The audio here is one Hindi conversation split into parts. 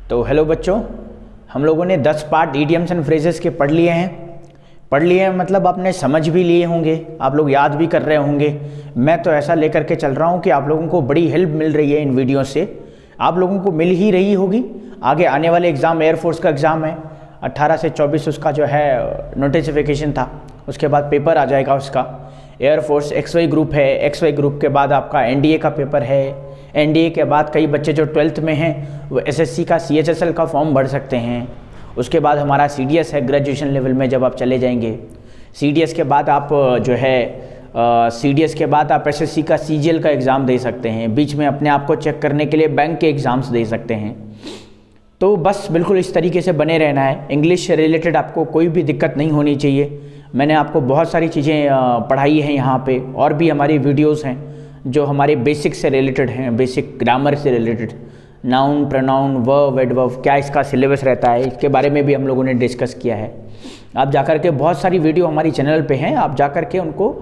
तो हेलो बच्चों, हम लोगों ने 10 पार्ट इडियम्स एंड फ्रेजेस के पढ़ लिए हैं मतलब आपने समझ भी लिए होंगे, आप लोग याद भी कर रहे होंगे। मैं तो ऐसा लेकर के चल रहा हूँ कि आप लोगों को बड़ी हेल्प मिल रही है इन वीडियो से, आप लोगों को मिल ही रही होगी। आगे आने वाले एग्ज़ाम, एयरफोर्स का एग्ज़ाम है 18 से 24, उसका जो है नोटिफिकेशन था, उसके बाद पेपर आ जाएगा उसका। एयरफोर्स XY ग्रुप है, XY ग्रुप के बाद आपका NDA का पेपर है, NDA के बाद कई बच्चे जो 12th में हैं वो SSC का CHSL का फॉर्म भर सकते हैं। उसके बाद हमारा CDS है ग्रेजुएशन लेवल में, जब आप चले जाएंगे CDS के बाद आप जो है CDS के बाद आप SSC का CGL का एग्ज़ाम दे सकते हैं। बीच में अपने आप को चेक करने के लिए बैंक के एग्ज़ाम्स दे सकते हैं। तो बस बिल्कुल इस तरीके से बने रहना है। इंग्लिश से रिलेटेड आपको कोई भी दिक्कत नहीं होनी चाहिए। मैंने आपको बहुत सारी चीज़ें पढ़ाई हैं यहाँ पे, और भी हमारी वीडियोस हैं जो हमारे बेसिक से रिलेटेड हैं, बेसिक ग्रामर से related, noun, pronoun, verb, adverb, क्या इसका सिलेबस रहता है, इसके बारे में भी हम लोगों ने डिस्कस किया है। आप जाकर के बहुत सारी वीडियो हमारी चैनल पे हैं, आप जाकर के उनको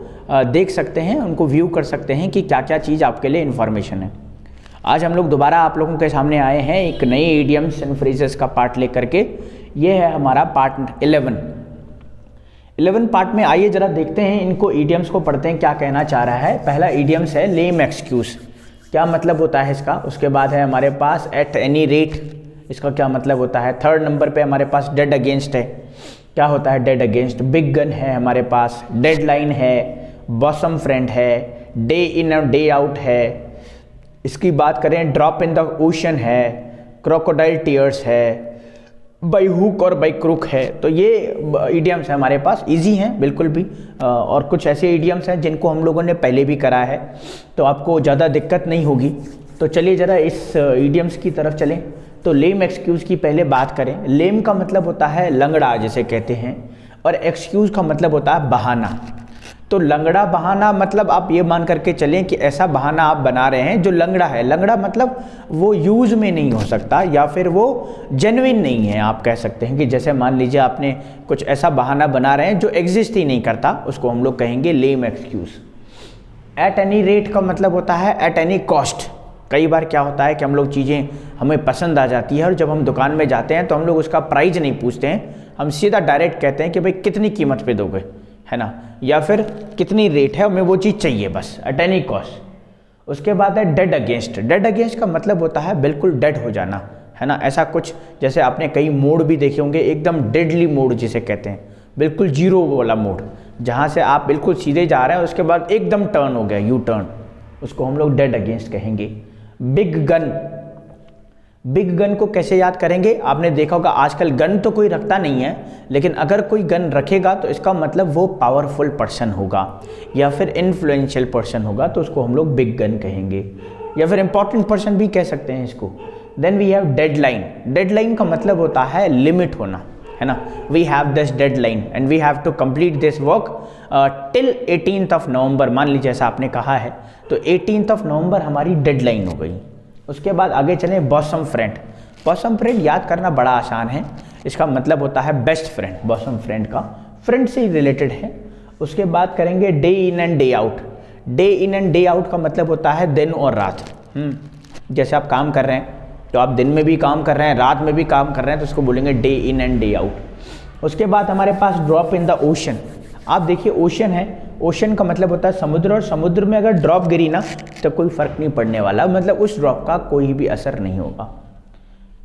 देख सकते हैं, उनको व्यू कर सकते हैं कि क्या क्या चीज़ आपके लिए इन्फॉर्मेशन है। आज हम लोग दोबारा आप लोगों के सामने आए हैं एक नई इडियम्स एंड फ्रेजेस का पार्ट लेकर के। ये है हमारा पार्ट 11 पार्ट में। आइए जरा देखते हैं इनको, इडियम्स को पढ़ते हैं क्या कहना चाह रहा है। पहला इडियम्स है लेम एक्सक्यूज, क्या मतलब होता है इसका। उसके बाद है हमारे पास एट एनी रेट, इसका क्या मतलब होता है। थर्ड नंबर पे हमारे पास डेड अगेंस्ट है, क्या होता है डेड अगेंस्ट। बिग गन है हमारे पास, डेडलाइन है, बॉसम फ्रेंड है, डे इन और डे आउट है। इसकी बात करें ड्रॉप इन द ओशन है, क्रोकोडाइल टीयर्स है, बाई हुक और बाई क्रुक है। तो ये इडियम्स है हमारे पास, इजी हैं बिल्कुल भी। और कुछ ऐसे इडियम्स हैं जिनको हम लोगों ने पहले भी करा है, तो आपको ज़्यादा दिक्कत नहीं होगी। तो चलिए ज़रा इस इडियम्स की तरफ चलें। तो लेम एक्सक्यूज़ की पहले बात करें। लेम का मतलब होता है लंगड़ा जिसे कहते हैं, और एक्सक्यूज़ का मतलब होता है बहाना। तो लंगड़ा बहाना मतलब आप ये मान करके चलें कि ऐसा बहाना आप बना रहे हैं जो लंगड़ा है। लंगड़ा मतलब वो यूज़ में नहीं हो सकता, या फिर वो जेन्युइन नहीं है। आप कह सकते हैं कि जैसे मान लीजिए आपने कुछ ऐसा बहाना बना रहे हैं जो एग्जिस्ट ही नहीं करता, उसको हम लोग कहेंगे लेम एक्सक्यूज़। एट एनी रेट का मतलब होता है एट एनी कॉस्ट। कई बार क्या होता है कि हम लोग चीज़ें हमें पसंद आ जाती है, और जब हम दुकान में जाते हैं तो हम लोग उसका प्राइस नहीं पूछते हैं, हम सीधा डायरेक्ट कहते हैं कि भाई कितनी कीमत पे दोगे, है ना, या फिर कितनी रेट है, हमें वो चीज़ चाहिए बस, एट एनी कॉस्ट। उसके बाद है डेड अगेंस्ट। डेड अगेंस्ट का मतलब होता है बिल्कुल डेड हो जाना, है ना। ऐसा कुछ जैसे आपने कई मोड भी देखे होंगे, एकदम डेडली मोड जिसे कहते हैं, बिल्कुल जीरो वाला मोड, जहाँ से आप बिल्कुल सीधे जा रहे हैं, उसके बाद एकदम टर्न हो गया, यू टर्न, उसको हम लोग डेड अगेंस्ट कहेंगे। बिग गन, बिग गन को कैसे याद करेंगे। आपने देखा होगा आजकल गन तो कोई रखता नहीं है, लेकिन अगर कोई गन रखेगा तो इसका मतलब वो पावरफुल पर्सन होगा या फिर इन्फ्लुएंशियल पर्सन होगा, तो उसको हम लोग बिग गन कहेंगे, या फिर इंपॉर्टेंट पर्सन भी कह सकते हैं इसको। Then we have deadline. Deadline का मतलब होता है लिमिट होना, है ना। We have this deadline and we have to complete this work till 18th November. मान लीजिए ऐसा आपने कहा है, तो 18th नवंबर हमारी डेडलाइन हो गई। उसके बाद आगे चलें बॉसम फ्रेंड। बॉसम फ्रेंड याद करना बड़ा आसान है, इसका मतलब होता है बेस्ट फ्रेंड। बॉसम फ्रेंड का फ्रेंड से ही रिलेटेड है। उसके बाद करेंगे day in and day out. Day in and day out का मतलब होता है दिन और रात। जैसे आप काम कर रहे हैं तो आप दिन में भी काम कर रहे हैं, रात में भी काम कर रहे हैं, तो उसको बोलेंगे day in and day out. उसके बाद हमारे पास ड्रॉप इन द ओशन। आप देखिए ओशन है, ओशन का मतलब होता है समुद्र, और समुद्र में अगर ड्रॉप गिरी ना तो कोई फर्क नहीं पड़ने वाला, मतलब उस ड्रॉप का कोई भी असर नहीं होगा।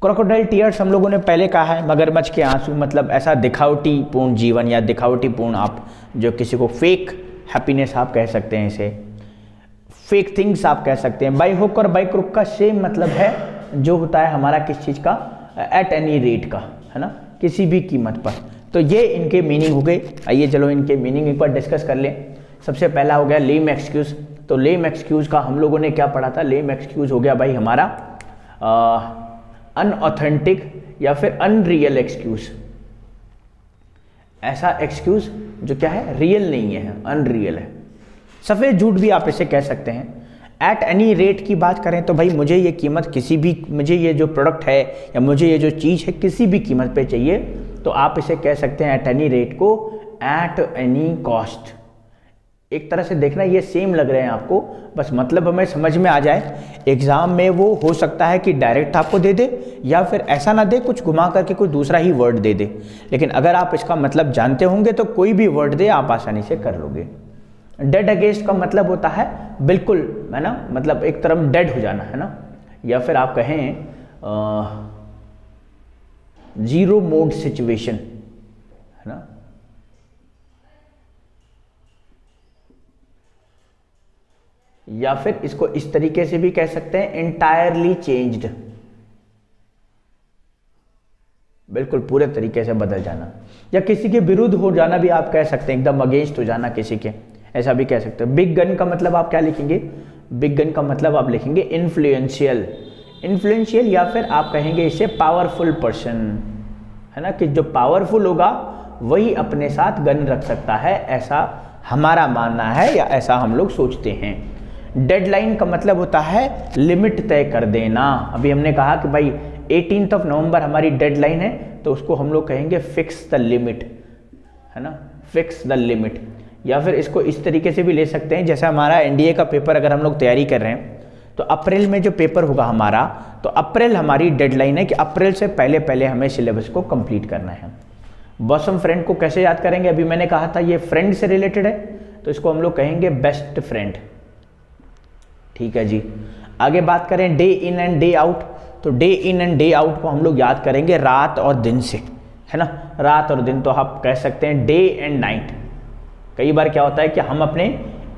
क्रोकोडाइल टीयर्स हम लोगों ने पहले कहा है, मगरमच्छ के आंसू, मतलब ऐसा दिखावटी पूर्ण जीवन या दिखावटी पूर्ण, आप जो किसी को फेक हैप्पीनेस आप कह सकते हैं, इसे फेक थिंग्स आप कह सकते हैं। बाई हुक और बाई क्रुक का सेम मतलब है, जो होता है हमारा किस चीज़ का, एट एनी रेट का, है ना, किसी भी कीमत पर। तो ये इनके मीनिंग हो गए। आइए चलो इनके मीनिंग एक बार डिस्कस कर लें। सबसे पहला हो गया लेम एक्सक्यूज़। तो लेम एक्सक्यूज़ का हम लोगों ने क्या पढ़ा था। लेम एक्सक्यूज़ हो गया भाई हमारा अनऑथेंटिक या फिर अनरियल एक्सक्यूज़। ऐसा एक्सक्यूज़ जो क्या है, रियल नहीं है, अनरियल है। सफ़ेद झूठ भी आप इसे कह सकते हैं। एट एनी रेट की बात करें तो भाई मुझे ये कीमत किसी भी, मुझे ये जो प्रोडक्ट है या मुझे ये जो चीज़ है किसी भी कीमत पे चाहिए, तो आप इसे कह सकते हैं एट एनी रेट को एट एनी कॉस्ट। एक तरह से देखना ये सेम लग रहे हैं आपको, बस मतलब हमें समझ में आ जाए। एग्जाम में वो हो सकता है कि डायरेक्ट आपको दे दे या फिर ऐसा ना दे, कुछ घुमा करके कोई दूसरा ही वर्ड दे दे, लेकिन अगर आप इसका मतलब जानते होंगे तो कोई भी वर्ड दे आप आसानी से कर लोगे। डेड अगेंस्ट का मतलब होता है बिल्कुल, है ना, मतलब एक तरफ डेड हो जाना, है ना, या फिर आप कहें जीरो मोड सिचुएशन, है ना। या फिर इसको इस तरीके से भी कह सकते हैं एंटायरली चेंज्ड, बिल्कुल पूरे तरीके से बदल जाना, या किसी के विरुद्ध हो जाना भी आप कह सकते हैं, एकदम अगेंस्ट हो जाना किसी के, ऐसा भी कह सकते हैं। बिग गन का मतलब आप क्या लिखेंगे? बिग गन का मतलब आप लिखेंगे इन्फ्लुएंशियल, इन्फ्लुएंशियल, या फिर आप कहेंगे इसे पावरफुल पर्सन, है ना, कि जो पावरफुल होगा वही अपने साथ गन रख सकता है, ऐसा हमारा मानना है या ऐसा हम लोग सोचते हैं। डेडलाइन का मतलब होता है लिमिट तय कर देना। अभी हमने कहा कि भाई 18 नवंबर हमारी डेडलाइन है, तो उसको हम लोग कहेंगे फिक्स द लिमिट, है ना, फिक्स द लिमिट। या फिर इसको इस तरीके से भी ले सकते हैं, जैसे हमारा एनडीए का पेपर अगर हम लोग तैयारी कर रहे हैं तो अप्रैल में जो पेपर होगा हमारा, तो अप्रैल हमारी डेडलाइन है कि अप्रैल से पहले पहले हमें सिलेबस को कंप्लीट करना है। बॉसम फ्रेंड को कैसे याद करेंगे? अभी मैंने कहा था ये फ्रेंड से रिलेटेड है, तो इसको हम लोग कहेंगे बेस्ट फ्रेंड, ठीक है जी। आगे बात करें day in and day out, तो day in and day out को हम लोग याद करेंगे रात और दिन से, है ना, रात और दिन, तो आप कह सकते हैं डे एंड नाइट। कई बार क्या होता है कि हम अपने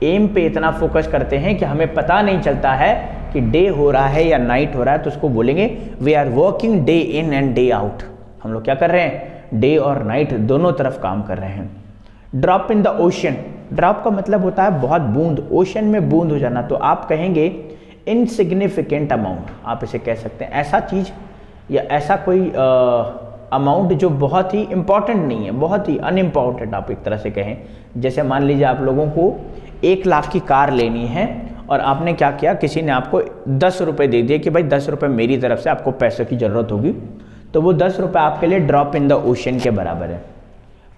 एम पे इतना फोकस करते हैं कि हमें पता नहीं चलता है कि डे हो रहा है या नाइट हो रहा है, तो उसको बोलेंगे we are working day in and day out. हम लोग क्या कर रहे हैं? डे और नाइट दोनों तरफ काम कर रहे हैं। Drop in the ocean, drop का मतलब होता है बहुत बूंद, ओशन में बूंद हो जाना, तो आप कहेंगे इनसिग्निफिकेंट अमाउंट, आप इसे कह सकते हैं ऐसा चीज या ऐसा कोई अमाउंट जो बहुत ही इंपॉर्टेंट नहीं है, बहुत ही अनइम्पॉर्टेंट आप एक तरह से कहें। जैसे मान लीजिए आप लोगों को 1 लाख की कार लेनी है और आपने क्या किया, किसी ने आपको 10 रुपये दे दिए कि भाई 10 रुपये मेरी तरफ से आपको पैसे की ज़रूरत होगी, तो वो 10 रुपये आपके लिए ड्रॉप इन द ओशन के बराबर है।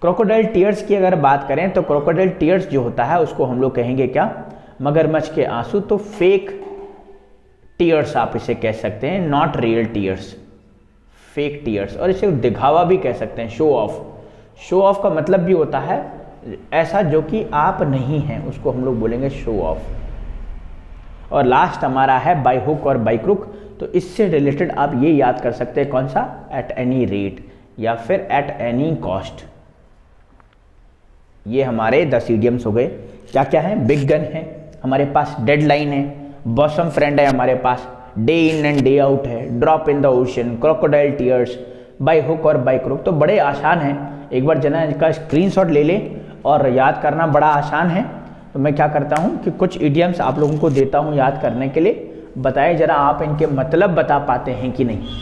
क्रोकोडाइल टीयर्स की अगर बात करें तो क्रोकोडाइल टीयर्स जो होता है उसको हम लोग कहेंगे क्या? मगरमच्छ के आंसू, तो फेक टीयर्स आप इसे कह सकते हैं, not real tears, fake tears. और इसे दिखावा भी कह सकते हैं, शो ऑफ। शो ऑफ का मतलब भी होता है ऐसा जो कि आप नहीं हैं, उसको हम लोग बोलेंगे शो ऑफ। और लास्ट हमारा है बाय हुक और बाय क्रुक, तो इससे रिलेटेड आप ये याद कर सकते हैं, कौन सा? एट एनी रेट या फिर एट एनी कॉस्ट। ये हमारे 10 इडियम्स हो गए। क्या क्या है? बिग गन है हमारे पास, डेडलाइन है, बॉसम फ्रेंड है हमारे पास, day in and day out है, drop in the ocean, crocodile tears, by hook और बाय क्रुक। तो बड़े आसान हैं, एक बार जना इनका स्क्रीनशॉट ले लें और याद करना बड़ा आसान है। तो मैं क्या करता हूँ कि कुछ इडियम्स आप लोगों को देता हूँ याद करने के लिए, बताएं जरा आप इनके मतलब बता पाते हैं कि नहीं।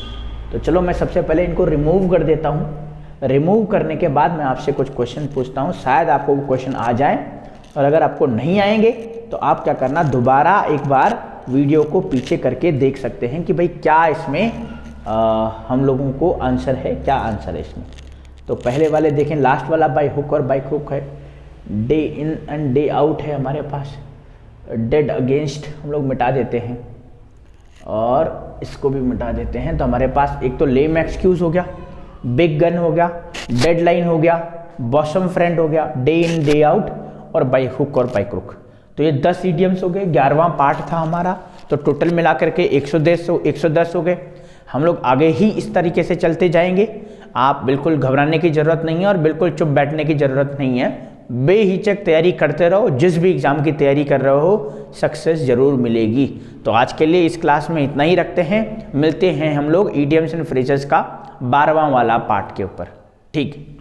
तो चलो मैं सबसे पहले इनको रिमूव कर देता हूँ। रिमूव करने के बाद मैं आपसे कुछ क्वेश्चन पूछता हूँ, शायद आपको वो क्वेश्चन आ जाए, और अगर आपको नहीं आएंगे तो आप क्या करना, दोबारा एक बार वीडियो को पीछे करके देख सकते हैं कि भाई क्या इसमें हम लोगों को आंसर है, क्या आंसर है इसमें। तो पहले वाले देखें, लास्ट वाला बाय हुक और बाय क्रुक है, day in and day out है हमारे पास, डेड अगेंस्ट हम लोग मिटा देते हैं और इसको भी मिटा देते हैं। तो हमारे पास एक तो लेम एक्सक्यूज हो गया, बिग गन हो गया, डेडलाइन हो गया, बॉसम फ्रेंड हो गया, डे इन डे आउट और बाय हुक और बाय क्रुक। तो ये 10 इडियम्स हो गए, 11वां पार्ट था हमारा, तो टोटल मिलाकर के 110 हो गए। हम लोग आगे ही इस तरीके से चलते जाएंगे, आप बिल्कुल घबराने की ज़रूरत नहीं है और बिल्कुल चुप बैठने की ज़रूरत नहीं है, बेहिचक तैयारी करते रहो, जिस भी एग्ज़ाम की तैयारी कर रहे हो सक्सेस ज़रूर मिलेगी। तो आज के लिए इस क्लास में इतना ही रखते हैं, मिलते हैं हम लोग इडियम्स एंड फ्रेजेस का 12वां वाला पार्ट के ऊपर, ठीक।